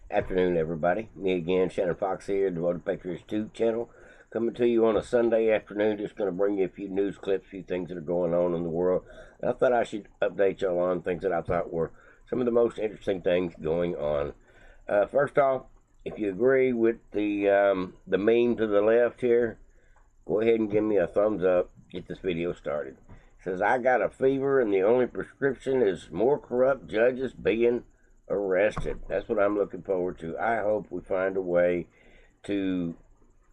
Afternoon, everybody. Me again, Shannon Fox here, Devoted Patriots 2 channel. Coming to you on a Sunday afternoon, just going to bring you a few news clips, a few things that are going on in the world. And I thought I should update y'all on things that I thought were some of the most interesting things going on. First off, if you agree with the meme to the left here, go ahead and give me a thumbs up. Get this video started. It says, I got a fever and the only prescription is more corrupt judges being arrested. That's what I'm looking forward to. I hope we find a way to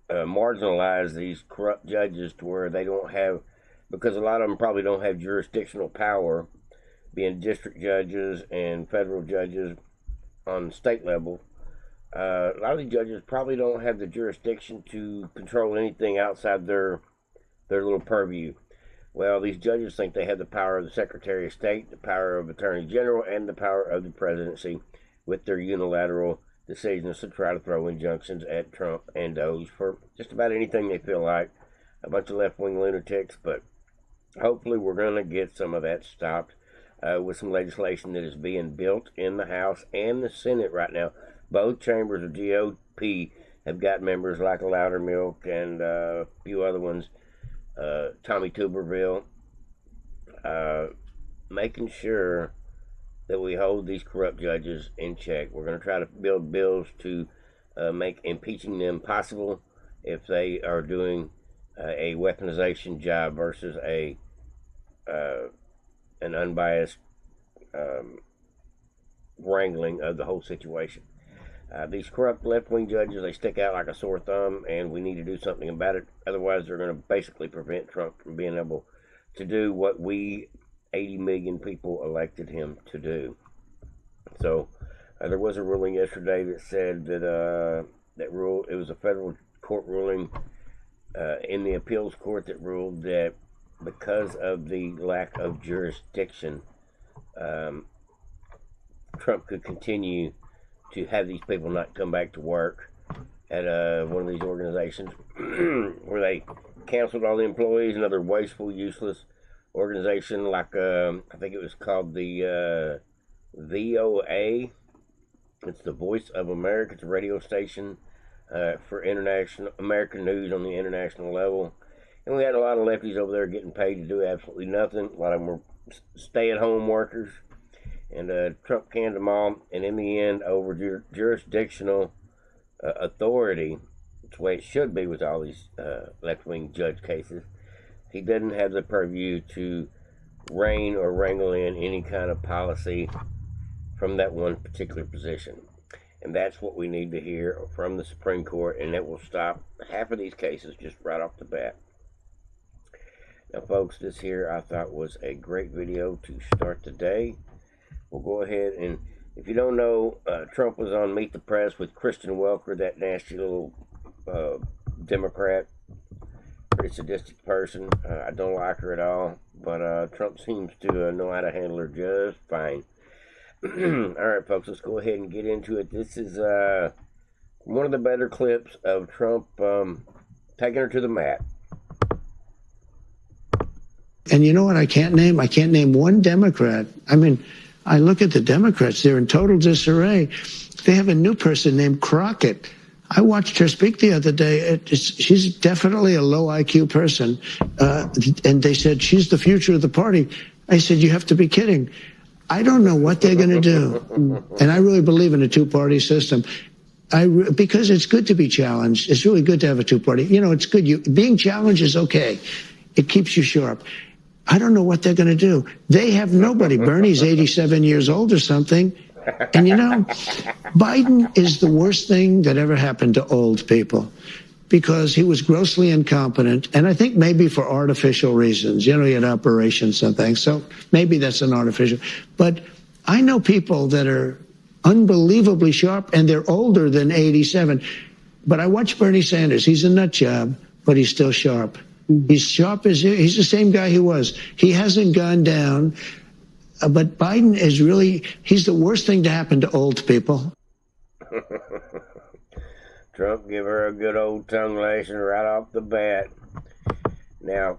marginalize these corrupt judges to where they don't have, because a lot of them probably don't have jurisdictional power, being district judges and federal judges on state level. A lot of these judges probably don't have the jurisdiction to control anything outside their little purview. Well, these judges think they have the power of the Secretary of State, the power of Attorney General, and the power of the presidency with their unilateral decisions to try to throw injunctions at Trump and Doge for just about anything they feel like. A bunch of left-wing lunatics, but hopefully we're going to get some of that stopped with some legislation that is being built in the House and the Senate right now. Both chambers of GOP have got members like Loudermilk and a few other ones. Tommy Tuberville, making sure that we hold these corrupt judges in check. We're going to try to build bills to make impeaching them possible if they are doing a weaponization job versus an unbiased wrangling of the whole situation. These corrupt left-wing judges, they stick out like a sore thumb, and we need to do something about it. Otherwise, they're going to basically prevent Trump from being able to do what we 80 million people elected him to do. So, there was a ruling yesterday that said that it was a federal court ruling in the appeals court that ruled that because of the lack of jurisdiction, Trump could continue to have these people not come back to work at one of these organizations where they canceled all the employees, another wasteful, useless organization like, I think it was called the VOA. It's the Voice of America. It's a radio station for international American news on the international level. And we had a lot of lefties over there getting paid to do absolutely nothing. A lot of them were stay-at-home workers. And Trump canned them all, and in the end, over jurisdictional authority, it's the way it should be with all these left-wing judge cases, he doesn't have the purview to rein or wrangle in any kind of policy from that one particular position. And that's what we need to hear from the Supreme Court, and that will stop half of these cases just right off the bat. Now, folks, this here I thought was a great video to start the day. We'll go ahead and, if you don't know, Trump was on Meet the Press with Kristen Welker, that nasty little Democrat, pretty sadistic person. I don't like her at all, but Trump seems to know how to handle her just fine. All right, folks, let's go ahead and get into it. This is one of the better clips of Trump taking her to the mat. And you know what I can't name? I can't name one Democrat. I mean, I look at the Democrats, they're in total disarray. They have a new person named Crockett. I watched her speak the other day. She's definitely a low IQ person. And they said, she's the future of the party. I said, you have to be kidding. I don't know what they're going to do. And I really believe in a two-party system. Because it's good to be challenged. It's really good to have a two-party. You know, it's good. Being challenged is okay. It keeps you sharp. I don't know what they're going to do. They have nobody. Bernie's 87 years old or something. And you know, Biden is the worst thing that ever happened to old people because he was grossly incompetent. And I think maybe for artificial reasons, you know, he had operations and things. So maybe that's an artificial. But I know people that are unbelievably sharp and they're older than 87. But I watch Bernie Sanders. He's a nut job, but he's still sharp. He's sharp as he's the same guy he was. He hasn't gone down, but Biden is really, he's the worst thing to happen to old people. Trump give her a good old tongue lashing right off the bat. Now,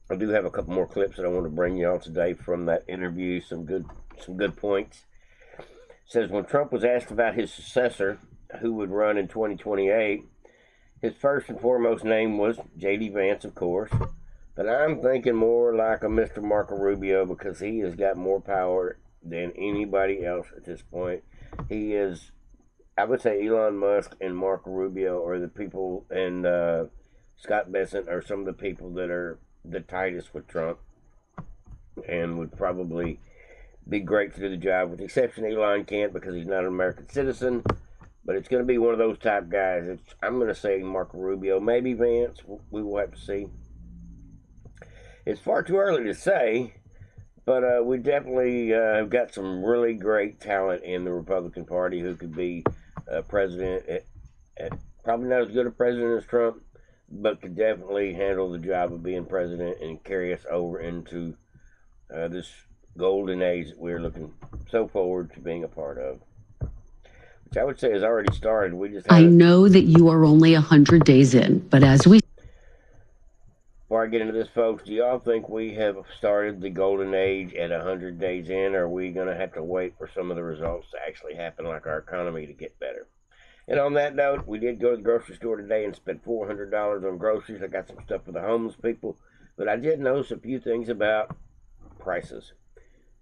I do have a couple more clips that I want to bring y'all today from that interview. Some good points. says when Trump was asked about his successor, who would run in 2028, his first and foremost name was J.D. Vance, of course. But I'm thinking more like a Mr. Marco Rubio because he has got more power than anybody else at this point. He is, I would say Elon Musk and Marco Rubio are the people, and Scott Bessent are some of the people that are the tightest with Trump and would probably be great to do the job, with the exception Elon can't because he's not an American citizen. But it's going to be one of those type guys. I'm going to say Marco Rubio, maybe Vance. We will have to see. It's far too early to say, but we definitely have got some really great talent in the Republican Party who could be president. Probably not as good a president as Trump, but could definitely handle the job of being president and carry us over into this golden age that we're looking so forward to being a part of. Which I would say has already started. We just I know that you are only 100 days in, but as we... Before I get into this, folks, do y'all think we have started the golden age at 100 days in, or are we going to have to wait for some of the results to actually happen, like our economy to get better? And on that note, we did go to the grocery store today and spent $400 on groceries. I got some stuff for the homeless people, but I did notice a few things about prices.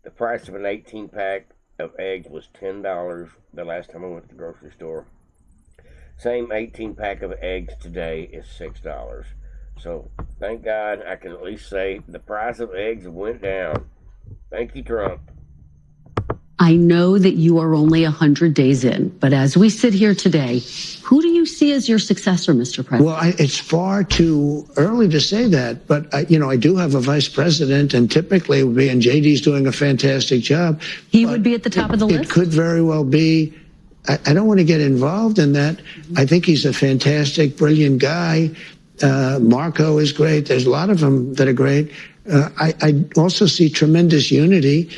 The price of an 18-pack of eggs was $10 the last time I went to the grocery store. Same 18-pack of eggs today is $6. So thank God I can at least say the price of eggs went down. Thank you, Trump. I know that you are only 100 days in, but as we sit here today, who do you see as your successor, Mr. President? Well, it's far too early to say that, but I do have a vice president, and typically it would be, and JD's doing a fantastic job. He would be at the top of the list? It could very well be. I don't want to get involved in that. I think he's a fantastic, brilliant guy. Marco is great. There's a lot of them that are great. I also see tremendous unity.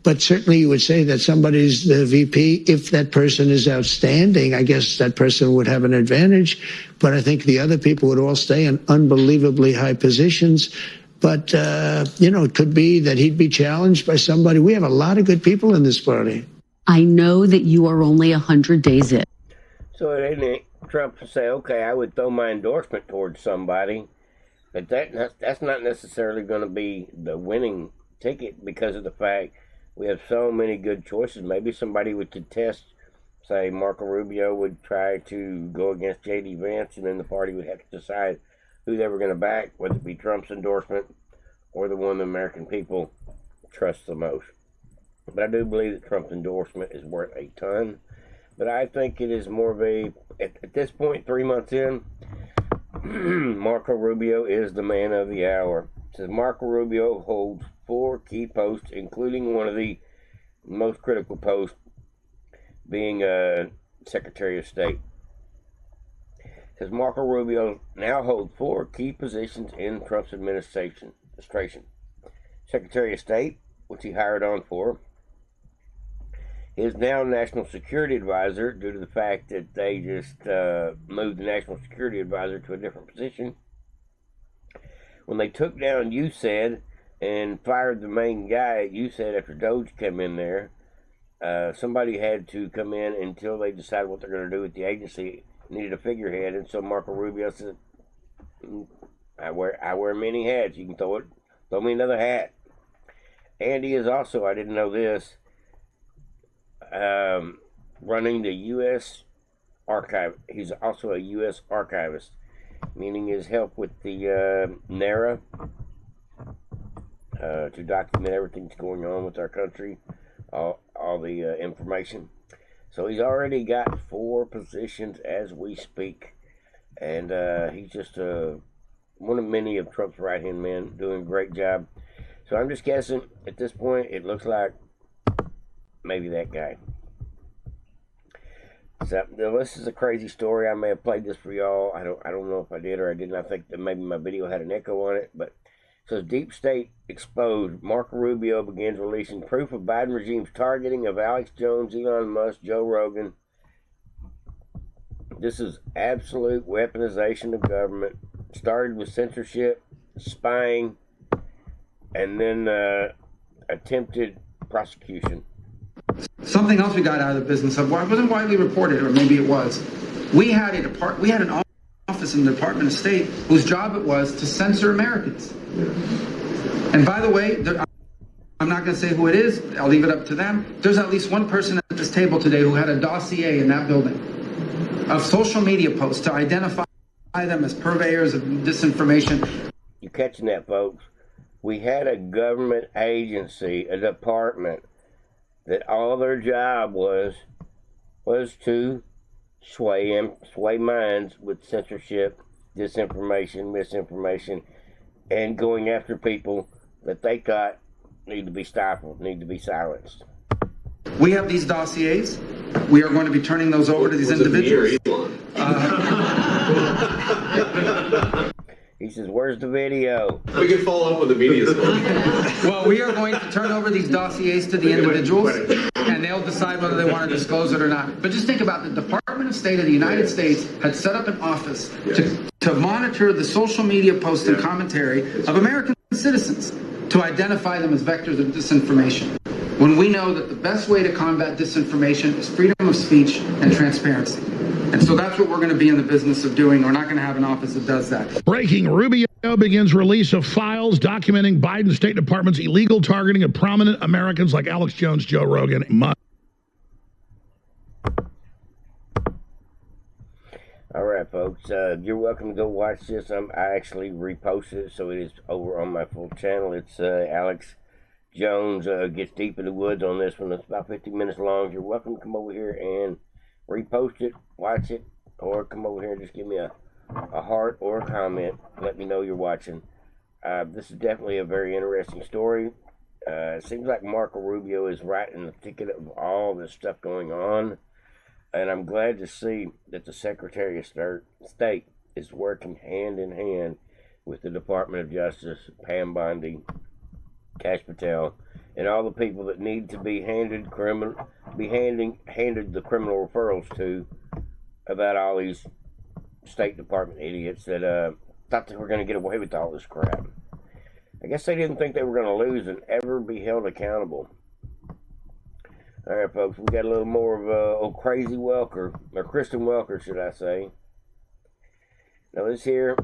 But certainly you would say that somebody's the VP. If that person is outstanding, I guess that person would have an advantage. But I think the other people would all stay in unbelievably high positions. But, it could be that he'd be challenged by somebody. We have a lot of good people in this party. I know that you are only 100 days in. So it ain't Trump to say, okay, I would throw my endorsement towards somebody. But that's not necessarily going to be the winning ticket because of the fact we have so many good choices. Maybe somebody would contest, say Marco Rubio would try to go against J.D. Vance, and then the party would have to decide who they were going to back, whether it be Trump's endorsement or the one the American people trust the most. But I do believe that Trump's endorsement is worth a ton. But I think it is more of a, at this point, 3 months in, Marco Rubio is the man of the hour. It says Marco Rubio holds 4 key posts, including one of the most critical posts being Secretary of State. It says Marco Rubio now holds 4 key positions in Trump's administration. Secretary of State, which he hired on for, is now National Security Advisor due to the fact that they just moved the National Security Advisor to a different position. When they took down USAID and fired the main guy at USAID after Doge came in there, somebody had to come in until they decided what they're going to do with the agency. Needed a figurehead, and so Marco Rubio said, I wear many hats. You can throw me another hat. And he is also, I didn't know this, running the U.S. Archive. He's also a U.S. archivist, meaning his help with the NARA to document everything that's going on with our country, all the information. So he's already got 4 positions as we speak, and he's just one of many of Trump's right-hand men doing a great job. So I'm just guessing at this point it looks like maybe that guy. So this is a crazy story. I may have played this for y'all. I don't know if I did or I didn't. I think that maybe my video had an echo on it. But it says Deep State exposed. Marco Rubio begins releasing proof of Biden regime's targeting of Alex Jones, Elon Musk, Joe Rogan. This is absolute weaponization of government. Started with censorship, spying, and then attempted prosecution. Something else we got out of the business of, well, it wasn't widely reported, or maybe it was. We had an office in the Department of State whose job it was to censor Americans. And by the way, I'm not going to say who it is. I'll leave it up to them. There's at least one person at this table today who had a dossier in that building of social media posts to identify them as purveyors of disinformation. You catching that, folks? We had a government agency, a department, that all their job was to sway minds with censorship, disinformation, misinformation, and going after people that they thought need to be stifled, need to be silenced. We have these dossiers. We are going to be turning those over to these individuals. He says, where's the video? We can follow up with the media story. Well, we are going to turn over these dossiers to the individuals, and they'll decide whether they want to disclose it or not. But just think about the Department of State of the United States had set up an office to monitor the social media posts and commentary of American citizens to identify them as vectors of disinformation, when we know that the best way to combat disinformation is freedom of speech and transparency. And so that's what we're going to be in the business of doing. We're not going to have an office that does that. Breaking: Rubio begins release of files documenting Biden's State Department's illegal targeting of prominent Americans like Alex Jones, Joe Rogan. All right, folks. You're welcome to go watch this. I actually reposted it, so it is over on my full channel. It's Alex Jones gets deep in the woods on this one. It's about 50 minutes long. You're welcome to come over here and repost it, watch it, or come over here and just give me a heart or a comment. Let me know you're watching. This is definitely a very interesting story. It seems like Marco Rubio is right in the thicket of all this stuff going on. And I'm glad to see that the Secretary of State is working hand in hand with the Department of Justice, Pam Bondi, Kash Patel, and all the people that need to be handed the criminal referrals to about all these State Department idiots that thought they were going to get away with all this crap. I guess they didn't think they were going to lose and ever be held accountable. All right, folks, we got a little more of old Crazy Welker, or Kristen Welker, should I say. Now, this here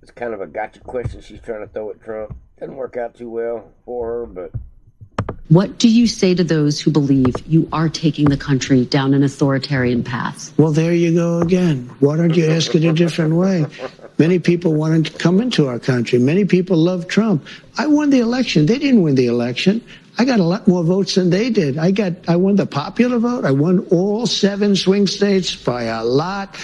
is kind of a gotcha question she's trying to throw at Trump. Doesn't work out too well for her, but... What do you say to those who believe you are taking the country down an authoritarian path? Well, there you go again. Why don't you ask it a different way? Many people wanted to come into our country. Many people love Trump. I won the election. They didn't win the election. I got a lot more votes than they did. I won the popular vote. I won all 7 swing states by a lot.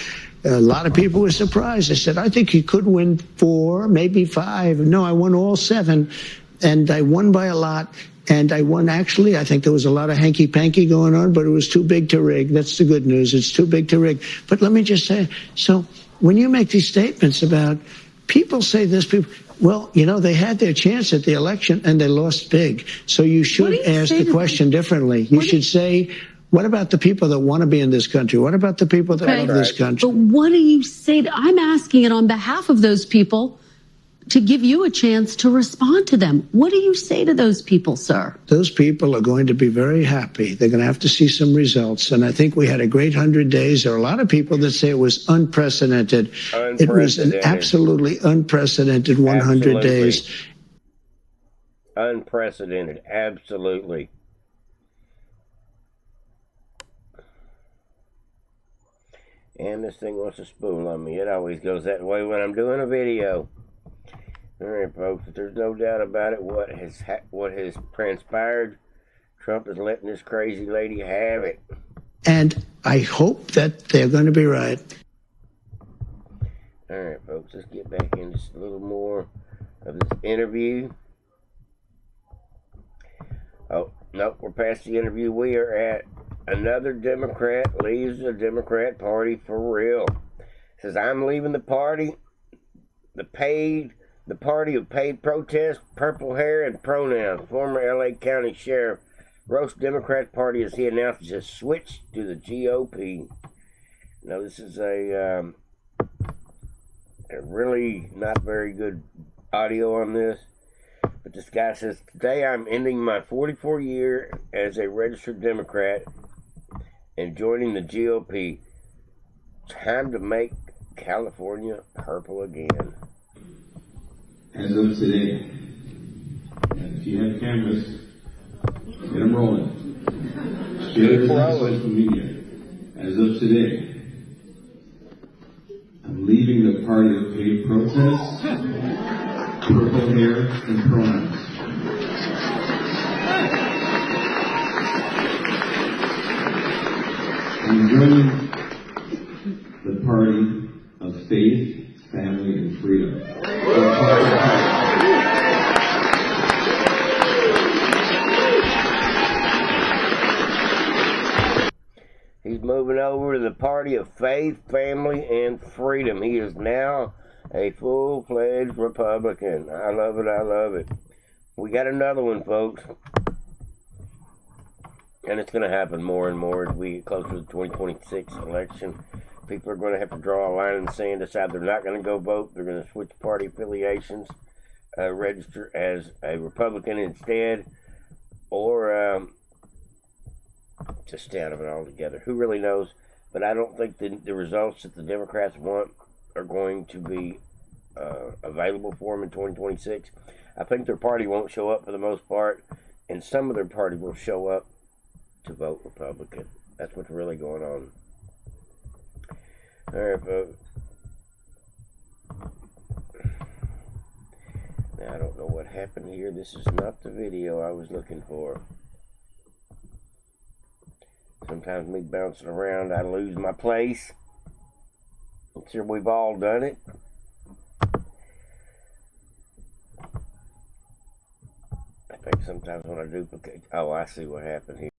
A lot of people were surprised. I said, I think he could win 4, maybe 5. No, I won all 7, and I won by a lot. And I won, actually, I think there was a lot of hanky-panky going on, but it was too big to rig. That's the good news. It's too big to rig. But let me just say, so when you make these statements about, people say this, people, well, you know, they had their chance at the election and they lost big. So you should ask the question differently. You should say, what about the people that want to be in this country? What about the people that love this country? But what do you say? I'm asking it on behalf of those people to give you a chance to respond to them. What do you say to those people, sir? Those people are going to be very happy. They're going to have to see some results. And I think we had a great 100 days. There are a lot of people that say it was unprecedented. It was an absolutely unprecedented 100 days. Unprecedented, absolutely. And this thing wants to spool on me. It always goes that way when I'm doing a video. All right, folks, there's no doubt about it. What has transpired, Trump is letting this crazy lady have it. And I hope that they're going to be right. All right, folks, let's get back into just a little more of this interview. Oh, nope, we're past the interview. We are at another Democrat leaves the Democrat Party for real. Says, I'm leaving the party. The party of paid protest, purple hair, and pronouns. Former L.A. County Sheriff roasts Democrat Party as he announces a switch to the GOP. Now, this is a really not very good audio on this. But this guy says, today I'm ending my 44 year as a registered Democrat and joining the GOP. Time to make California purple again. As of today, if you have cameras, get them rolling. Share this on social media. As of today, I'm leaving the party of paid protests, purple hair, and pronouns. I'm joining the party of faith, family, and freedom. He's moving over to the party of faith, family, and freedom. He is now a full-fledged Republican. I love it. I love it. We got another one, folks. And it's going to happen more and more as we get closer to the 2026 election. People are going to have to draw a line in the sand, decide they're not going to go vote. They're going to switch party affiliations, register as a Republican instead, or just stay out of it altogether. Who really knows? But I don't think the results that the Democrats want are going to be available for them in 2026. I think their party won't show up for the most part, and some of their party will show up to vote Republican. That's what's really going on. All right, folks. Now, I don't know what happened here. This is not the video I was looking for. Sometimes me bouncing around, I lose my place. I'm sure we've all done it. I think sometimes when I duplicate... Oh, I see what happened here.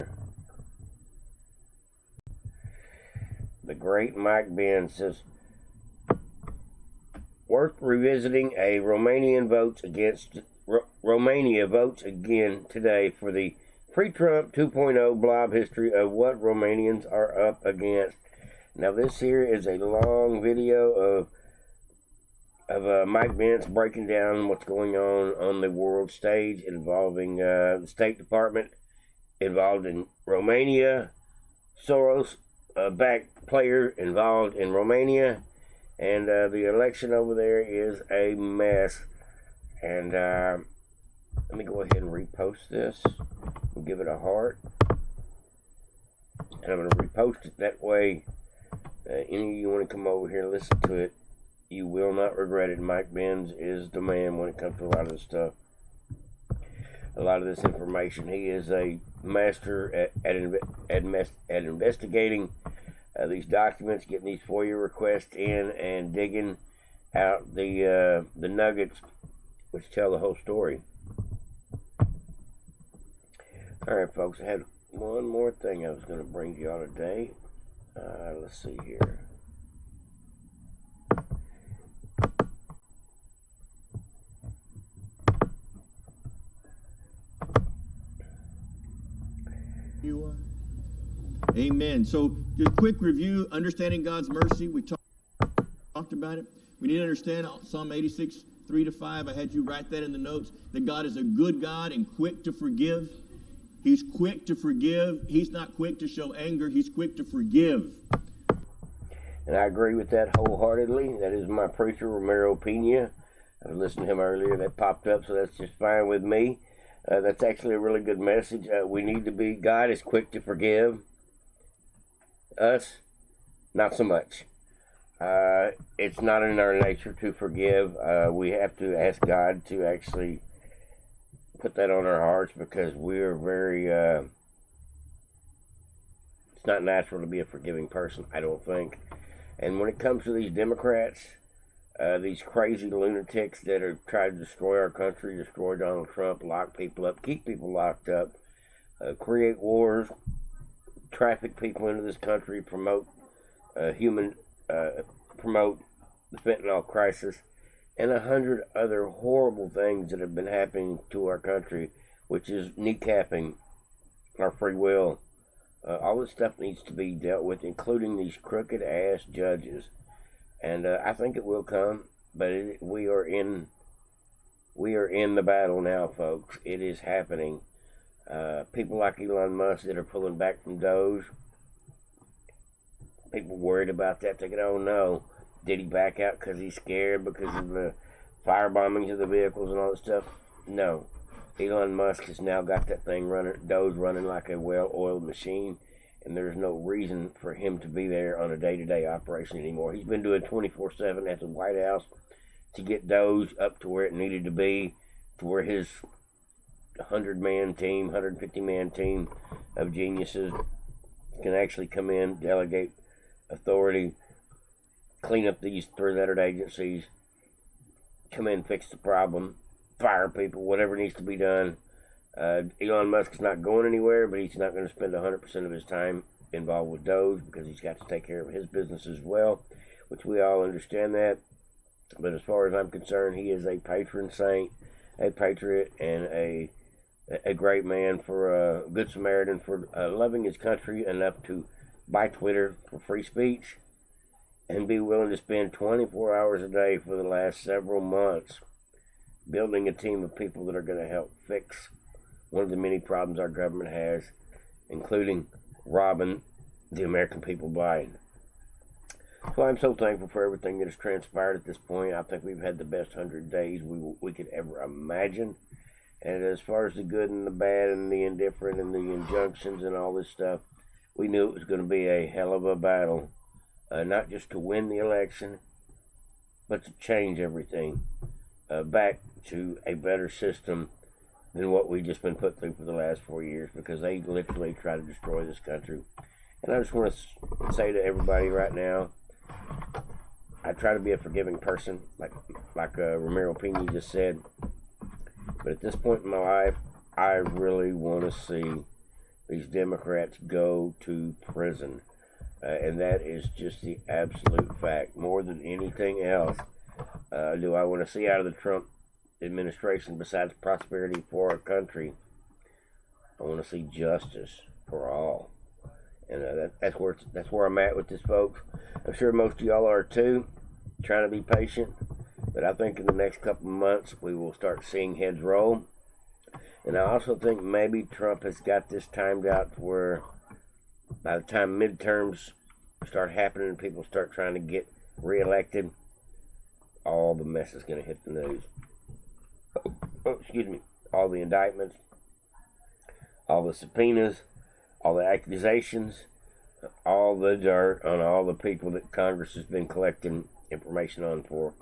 The great Mike Ben says, worth revisiting a Romania votes again today for the pre-Trump 2.0 blob history of what Romanians are up against. Now this here is a long video of Mike Pence breaking down what's going on the world stage involving the State Department involved in Romania, Soros backed player involved in Romania, and the election over there is a mess. And let me go ahead and repost this and give it a heart, and I'm going to repost it. That way any of you want to come over here and listen to it, you will not regret it. Mike Benz is the man when it comes to a lot of this stuff, a lot of this information. He is a master at investigating these documents, getting these FOIA requests in, and digging out the nuggets which tell the whole story. All right, folks, I had one more thing I was going to bring to y'all today. Let's see here. You are. Amen. So, just quick review, understanding God's mercy. We talked about it. We need to understand Psalm 86, 3-5. I had you write that in the notes, that God is a good God and quick to forgive. He's quick to forgive. He's not quick to show anger. He's quick to forgive. And I agree with that wholeheartedly. That is my preacher, Romero Pena. I listened to him earlier. That popped up, so that's just fine with me. That's actually a really good message. We need to be, God is quick to forgive. Us, not so much. It's not in our nature to forgive. We have to ask God to actually put that on our hearts, because we're very, it's not natural to be a forgiving person, I don't think. And when it comes to these Democrats, these crazy lunatics that are trying to destroy our country, destroy Donald Trump, lock people up, keep people locked up, create wars, traffic people into this country, promote promote the fentanyl crisis, and 100 other horrible things that have been happening to our country, which is kneecapping our free will. All this stuff needs to be dealt with, including these crooked ass judges. And I think it will come, but we're in We are in the battle now, folks. It is happening. People like Elon Musk that are pulling back from Doge, people worried about that, thinking, oh no, did he back out because he's scared because of the fire bombings of the vehicles and all that stuff? No. Elon Musk has now got that thing running, Doge running like a well-oiled machine, and there's no reason for him to be there on a day-to-day operation anymore. He's been doing 24/7 at the White House to get Doge up to where it needed to be, to where his 100-man team, 150-man team of geniuses can actually come in, delegate authority, clean up these three-lettered agencies, come in, fix the problem, fire people, whatever needs to be done. Elon Musk is not going anywhere, but he's not going to spend 100% of his time involved with Doge because he's got to take care of his business as well, which we all understand that. But as far as I'm concerned, he is a patron saint, a patriot, and a great man, for a good Samaritan, for loving his country enough to buy Twitter for free speech and be willing to spend 24 hours a day for the last several months building a team of people that are going to help fix one of the many problems our government has, including robbing the American people blind. So I'm so thankful for everything that has transpired at this point. I think we've had the best 100 days we could ever imagine. And as far as the good and the bad and the indifferent and the injunctions and all this stuff, we knew it was going to be a hell of a battle, not just to win the election, but to change everything back to a better system than what we've just been put through for the last 4 years, because they literally try to destroy this country. And I just want to say to everybody right now, I try to be a forgiving person, like Ramiro Pena just said. But at this point in my life, I really want to see these Democrats go to prison. And that is just the absolute fact. More than anything else, do I want to see out of the Trump administration, besides prosperity for our country, I want to see justice for all. And that's where I'm at with this, folks. I'm sure most of y'all are too, trying to be patient. But I think in the next couple of months, we will start seeing heads roll. And I also think maybe Trump has got this timed out to where by the time midterms start happening and people start trying to get reelected, all the mess is going to hit the news. All the indictments, all the subpoenas, all the accusations, all the dirt on all the people that Congress has been collecting information on for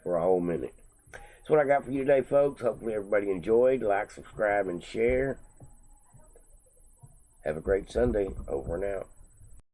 a whole minute. That's what I got for you today, folks. Hopefully everybody enjoyed. Like, subscribe, and share. Have a great Sunday. Over and out.